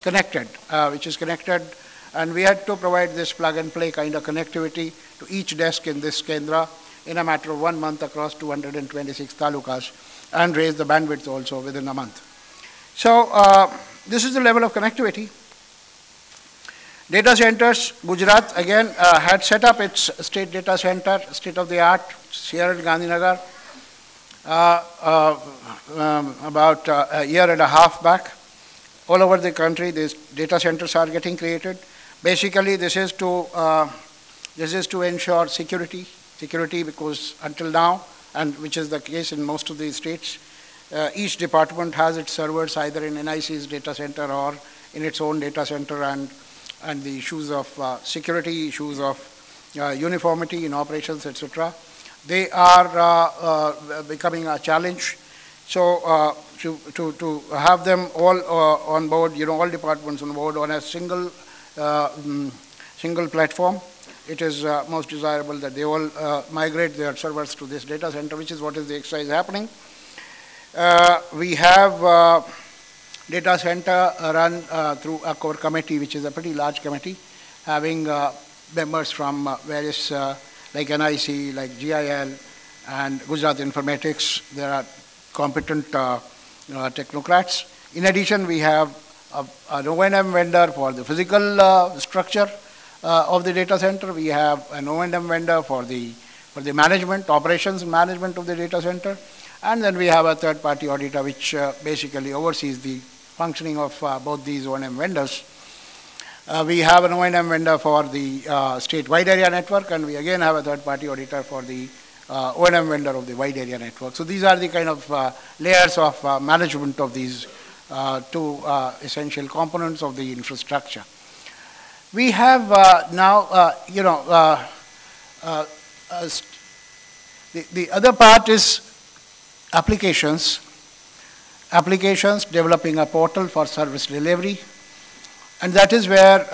connected, and we had to provide this plug-and-play kind of connectivity to each desk in this Kendra in a matter of 1 month across 226 talukas, and raise the bandwidth also within a month. So this is the level of connectivity. Data centers, Gujarat again had set up its state data center, state-of-the-art, here in Gandhinagar, about a year and a half back. All over the country, these data centers are getting created. Basically, this is to ensure security because until now, and which is the case in most of the states, each department has its servers either in NIC's data center or in its own data center, and the issues of security, issues of uniformity in operations, etc. They are becoming a challenge. So to have them all on board, all departments on board on a single platform, it is most desirable that they all migrate their servers to this data center, which is what is the exercise happening. We have data center run through a core committee, which is a pretty large committee, having members from various, like NIC, like GIL, and Gujarat Informatics. There are competent technocrats. In addition, we have an O&M vendor for the physical structure of the data center. We have an O&M vendor for the management, operations management of the data center. And then we have a third-party auditor which basically oversees the functioning of both these O&M vendors. We have an O&M vendor for the state wide area network, and we again have a third-party auditor for the O&M vendor of the wide area network. So these are the kind of layers of management of these two essential components of the infrastructure. We have now, the other part is applications, developing a portal for service delivery, and that is where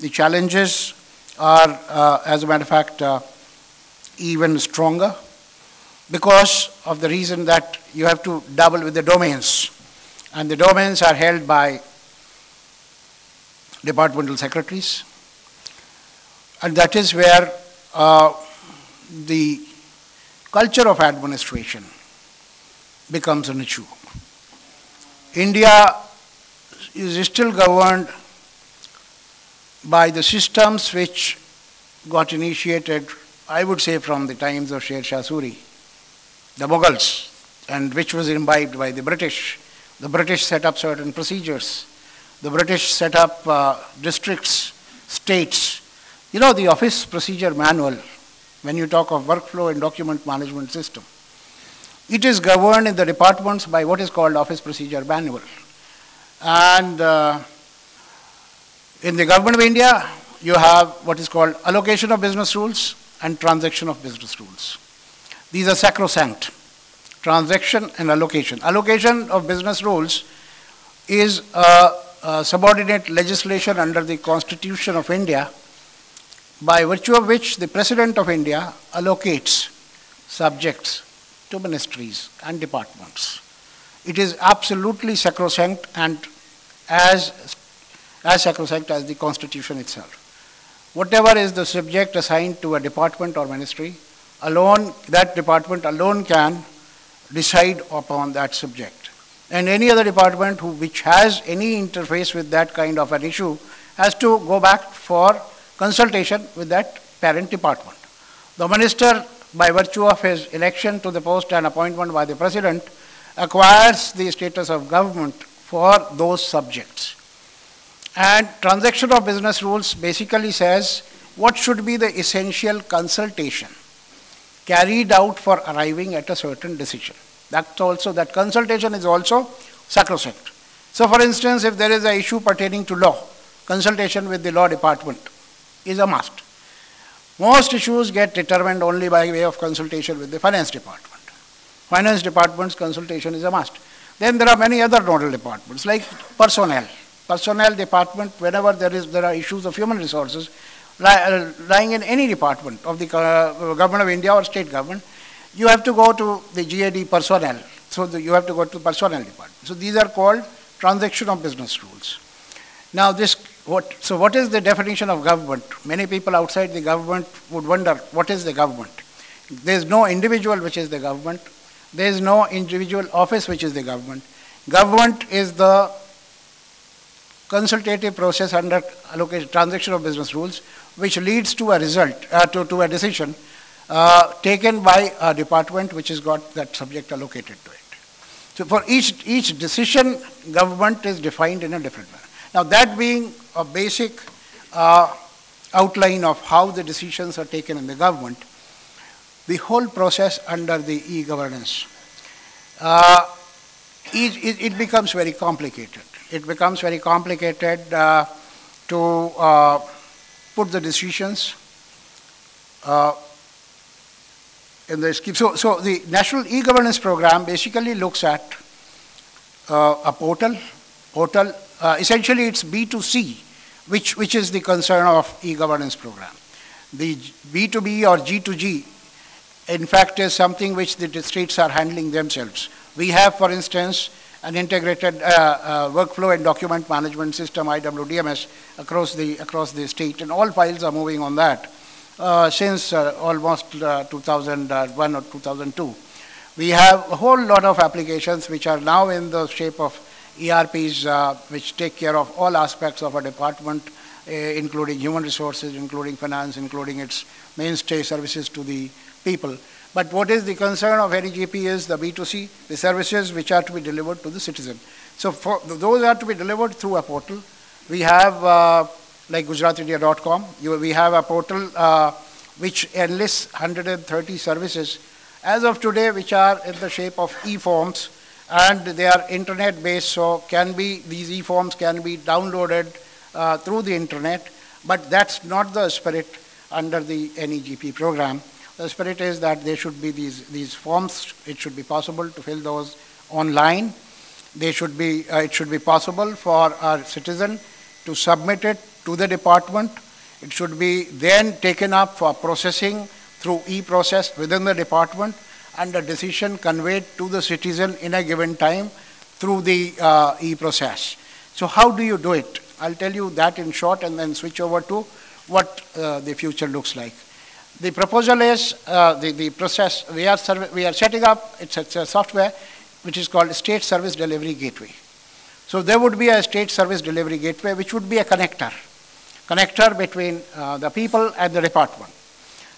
the challenges are, as a matter of fact, even stronger, because of the reason that you have to double with the domains, and the domains are held by departmental secretaries, and that is where the culture of administration becomes an issue. India is still governed by the systems which got initiated, I would say, from the times of Sher Shah Suri, the Mughals, and which was imbibed by the British. The British set up certain procedures. The British set up districts, states. The Office Procedure Manual, when you talk of workflow and document management system, it is governed in the departments by what is called Office Procedure Manual. And in the Government of India, you have what is called allocation of business rules and transaction of business rules. These are sacrosanct, transaction and allocation. Allocation of business rules is subordinate legislation under the Constitution of India, by virtue of which the President of India allocates subjects to ministries and departments. It is absolutely sacrosanct, and as sacrosanct as the Constitution itself. Whatever is the subject assigned to a department or ministry, alone, that department alone can decide upon that subject. And any other department which has any interface with that kind of an issue has to go back for consultation with that parent department. The minister, by virtue of his election to the post and appointment by the President, acquires the status of government for those subjects. And transaction of business rules basically says what should be the essential consultation carried out for arriving at a certain decision. That consultation is also sacrosanct. So for instance, if there is an issue pertaining to law, consultation with the law department is a must. Most issues get determined only by way of consultation with the finance department. Finance department's consultation is a must. Then there are many other nodal departments like personnel. Personnel department, whenever there are issues of human resources lying in any department of the Government of India or state government, you have to go to the GAD personnel. So you have to go to the personnel department. So these are called transaction of business rules. Now so what is the definition of government? Many people outside the government would wonder, what is the government? There is no individual which is the government. There is no individual office which is the government. Government is the consultative process under allocation, transaction of business rules, which leads to a result, to a decision taken by a department which has got that subject allocated to it. So for each decision, government is defined in a different manner. Now that being a basic outline of how the decisions are taken in the government, the whole process under the e-governance, it becomes very complicated. It becomes very complicated to put the decisions in the scheme. So the National E-Governance Program basically looks at a portal. Essentially it's B2C, which is the concern of e-governance program. The B2B or G2G, in fact, is something which the states are handling themselves. We have, for instance, an integrated workflow and document management system, IWDMS, across the state, and all files are moving on that since almost 2001 or 2002. We have a whole lot of applications which are now in the shape of ERPs, which take care of all aspects of a department, including human resources, including finance, including its mainstay services to the people. But what is the concern of any GP is the B2C, the services which are to be delivered to the citizen. So for those are to be delivered through a portal. We have, like GujaratIndia.com, we have a portal which enlists 130 services as of today, which are in the shape of e-forms, and they are internet based, so these e-forms can be downloaded through the internet, but that's not the spirit under the NEGP program. The spirit is that there should be these forms. It should be possible to fill those online. It should be possible for a citizen to submit it to the department. It should be then taken up for processing through e-process within the department, and a decision conveyed to the citizen in a given time through the e-process. So how do you do it? I'll tell you that in short and then switch over to what the future looks like. The proposal is the process we are setting up. It's a software which is called State Service Delivery Gateway. So there would be a State Service Delivery Gateway which would be a connector between the people and the department.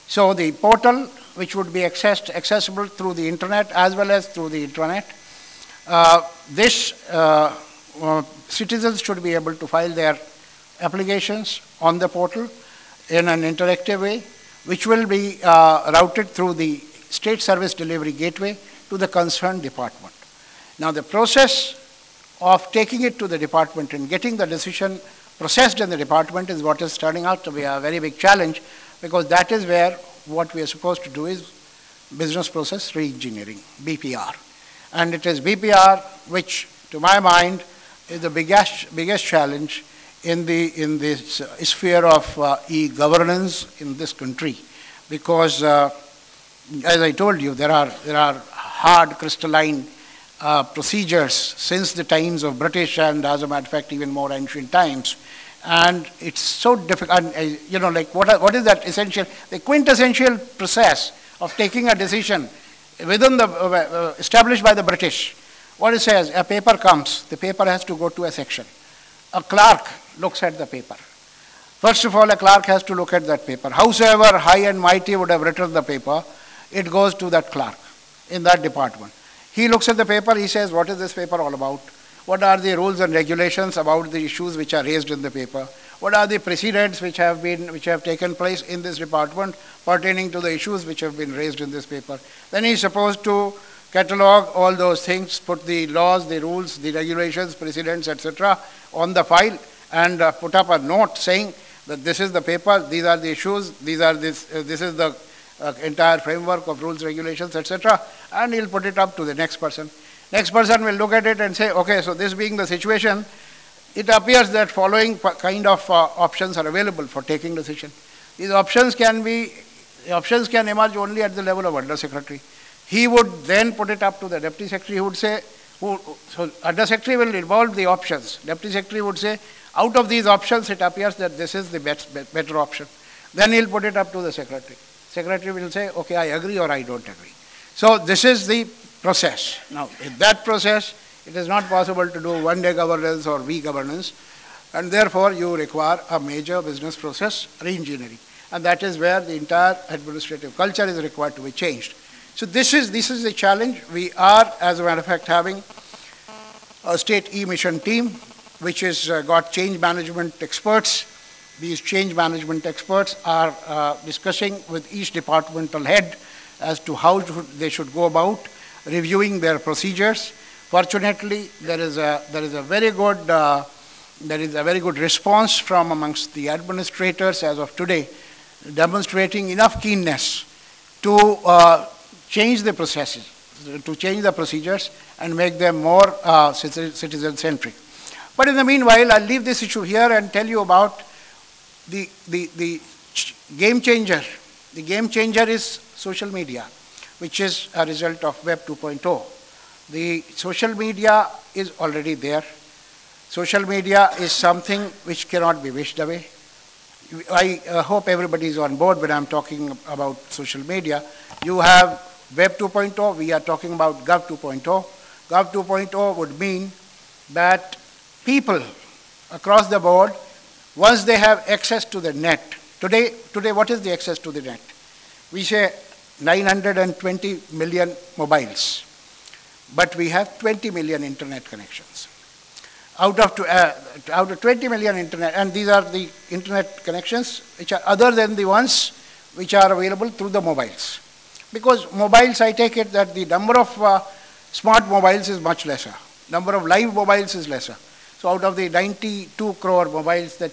So the portal, which would be accessible through the internet as well as through the intranet, citizens should be able to file their applications on the portal in an interactive way, which will be routed through the State Service Delivery Gateway to the concerned department. Now the process of taking it to the department and getting the decision processed in the department is what is turning out to be a very big challenge, because that is where what we are supposed to do is business process re-engineering, BPR. And it is BPR which, to my mind, is the biggest challenge in this sphere of e-governance in this country, because as I told you, there are hard crystalline procedures since the times of British, and as a matter of fact even more ancient times, and it's so difficult. And, like what is that essential, the quintessential process of taking a decision within the established by the British? What it says, a paper comes, the paper has to go to a section. A clerk looks at the paper. First of all, a clerk has to look at that paper. Howsoever high and mighty would have written the paper, it goes to that clerk in that department. He looks at the paper, he says, what is this paper all about? What are the rules and regulations about the issues which are raised in the paper? What are the precedents which have taken place in this department pertaining to the issues which have been raised in this paper? Then he is supposed to catalog all those things, put the laws, the rules, the regulations, precedents, etc. on the file, and put up a note saying that this is the paper, these are the issues, this is the entire framework of rules, regulations, etc. And he'll put it up to the next person. Next person will look at it and say, okay, so this being the situation, it appears that following kind of options are available for taking decision. These options can emerge only at the level of Under Secretary. He would then put it up to the Deputy Secretary, who would say, So Under Secretary will involve the options. Deputy Secretary would say, out of these options, it appears that this is the better option. Then he'll put it up to the Secretary. Secretary will say, okay, I agree or I don't agree. So this is the process. Now, in that process, it is not possible to do one-day governance or e-governance, and therefore you require a major business process re-engineering. And that is where the entire administrative culture is required to be changed. So this is the challenge. We are, as a matter of fact, having a state e-mission team, which has got change management experts. These change management experts are discussing with each departmental head as to how they should go about reviewing their procedures. Fortunately, there is a very good response from amongst the administrators as of today, demonstrating enough keenness to change the processes, to change the procedures and make them more citizen-centric. But in the meanwhile, I'll leave this issue here and tell you about the game changer. The game changer is social media, which is a result of Web 2.0. The social media is already there. Social media is something which cannot be wished away. I hope everybody is on board when I'm talking about social media. You have Web 2.0, we are talking about Gov 2.0. Gov 2.0 would mean that people across the board, once they have access to the net, today what is the access to the net? We say 920 million mobiles, but we have 20 million internet connections. Out of 20 million internet, and these are the internet connections which are other than the ones which are available through the mobiles. Because mobiles, I take it that the number of smart mobiles is much lesser. Number of live mobiles is lesser. So out of the 92 crore mobiles that